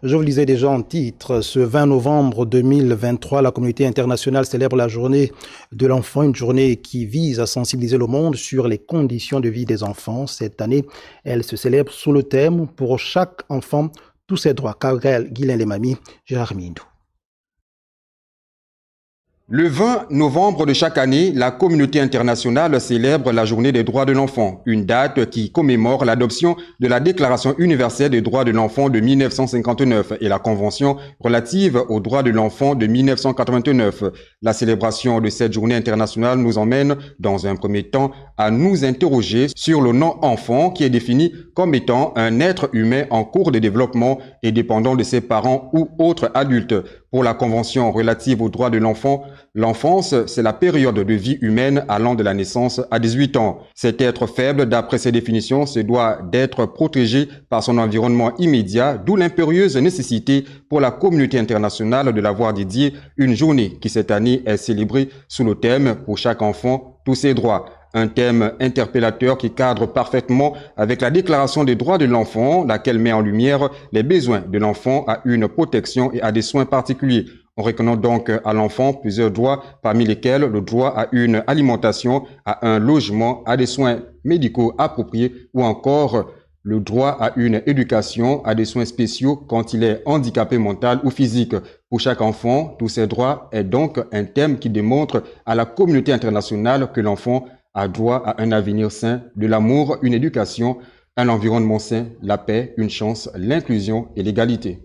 Je vous le disais déjà en titre, ce 20 novembre 2023, la communauté internationale célèbre la journée de l'enfant, une journée qui vise à sensibiliser le monde sur les conditions de vie des enfants. Cette année, elle se célèbre sous le thème « Pour chaque enfant, tous ses droits ». Gabriel Guilain-Lemami, Gérard Mindou. Le 20 novembre de chaque année, la communauté internationale célèbre la journée des droits de l'enfant, une date qui commémore l'adoption de la Déclaration universelle des droits de l'enfant de 1959 et la Convention relative aux droits de l'enfant de 1989. La célébration de cette journée internationale nous emmène, dans un premier temps, à nous interroger sur le non-enfant qui est défini comme étant un être humain en cours de développement et dépendant de ses parents ou autres adultes. Pour la Convention relative aux droits de l'enfant, l'enfance, c'est la période de vie humaine allant de la naissance à 18 ans. Cet être faible, d'après ces définitions, se doit d'être protégé par son environnement immédiat, d'où l'impérieuse nécessité pour la communauté internationale de l'avoir dédié une journée qui cette année est célébrée sous le thème « Pour chaque enfant, tous ses droits ». Un thème interpellateur qui cadre parfaitement avec la Déclaration des droits de l'enfant, laquelle met en lumière les besoins de l'enfant à une protection et à des soins particuliers. On reconnaît donc à l'enfant plusieurs droits, parmi lesquels le droit à une alimentation, à un logement, à des soins médicaux appropriés ou encore le droit à une éducation, à des soins spéciaux quand il est handicapé mental ou physique. Pour chaque enfant, tous ces droits est donc un thème qui démontre à la communauté internationale que l'enfant a droit à un avenir sain, de l'amour, une éducation, un environnement sain, la paix, une chance, l'inclusion et l'égalité.